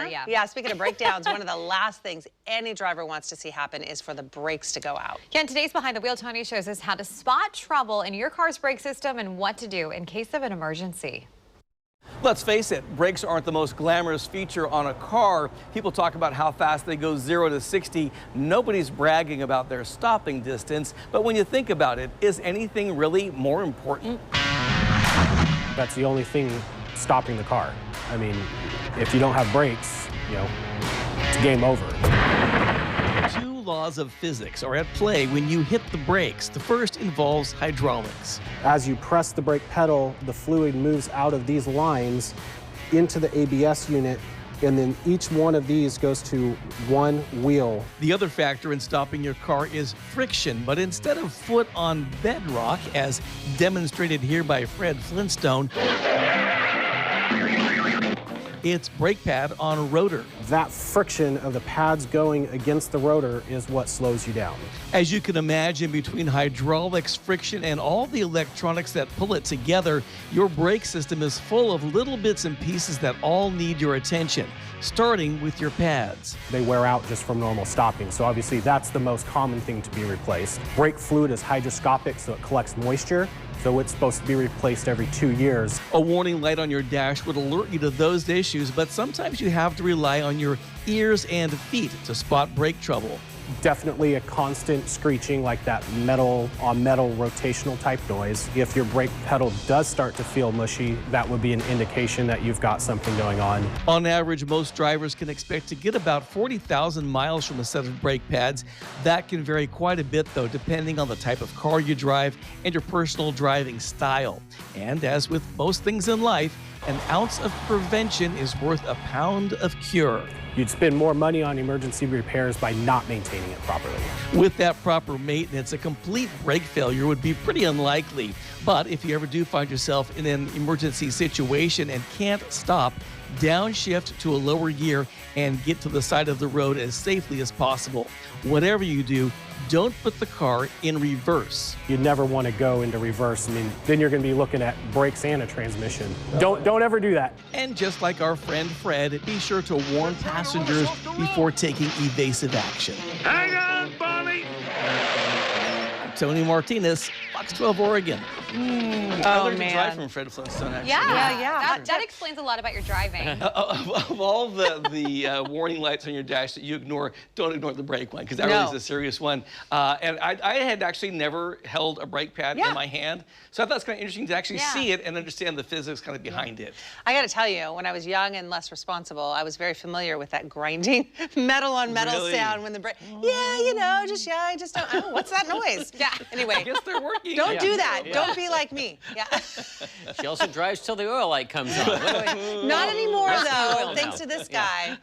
Yeah. Yeah, speaking of breakdowns, one of the last things any driver wants to see happen is for the brakes to go out. Yeah, and today's Behind the Wheel, Tony shows us how to spot trouble in your car's brake system and what to do in case of an emergency. Let's face it, brakes aren't the most glamorous feature on a car. People talk about how fast they go 0 to 60. Nobody's bragging about their stopping distance. But when you think about it, is anything really more important? That's the only thing stopping the car. I mean, if you don't have brakes, it's game over. Two laws of physics are at play when you hit the brakes. The first involves hydraulics. As you press the brake pedal, the fluid moves out of these lines into the ABS unit, and then each one of these goes to one wheel. The other factor in stopping your car is friction, but instead of foot on bedrock, as demonstrated here by Fred Flintstone, it's brake pad on a rotor. That friction of the pads going against the rotor is what slows you down. As you can imagine, between hydraulics, friction, and all the electronics that pull it together, your brake system is full of little bits and pieces that all need your attention, starting with your pads. They wear out just from normal stopping, so obviously that's the most common thing to be replaced. Brake fluid is hygroscopic, so it collects moisture, so it's supposed to be replaced every 2 years. A warning light on your dash would alert you to those issues, but sometimes you have to rely on your ears and feet to spot brake trouble. Definitely a constant screeching, like that metal on metal rotational type noise. If your brake pedal does start to feel mushy, that would be an indication that you've got something going on. On average, most drivers can expect to get about 40,000 miles from a set of brake pads. That can vary quite a bit, though, depending on the type of car you drive and your personal driving style. And as with most things in life, an ounce of prevention is worth a pound of cure. You'd spend more money on emergency repairs by not maintaining it properly. With that proper maintenance, a complete brake failure would be pretty unlikely. But if you ever do find yourself in an emergency situation and can't stop, downshift to a lower gear and get to the side of the road as safely as possible. Whatever you do, don't put the car in reverse. You never want to go into reverse. I mean, then you're going to be looking at brakes and a transmission. Don't ever do that. And just like our friend Fred, be sure to warn passengers before taking evasive action. Hang on, Bonnie! Tony Martinez, Fox 12 Oregon. I learned to drive from Fred Flintstone, actually. Yeah. That explains a lot about your driving. Of all the warning lights on your dash that you ignore, don't ignore the brake one, because that really is a serious one. And I had actually never held a brake pad in my hand, so I thought it's kind of interesting to actually see it and understand the physics kind of behind it. I got to tell you, when I was young and less responsible, I was very familiar with that grinding metal on metal sound when the brake. I just don't. Oh, what's that noise? Anyway, I guess they're working. Don't do that. Don't be like me. She also drives till the oil light comes on. Not anymore, though, thanks now. to this guy.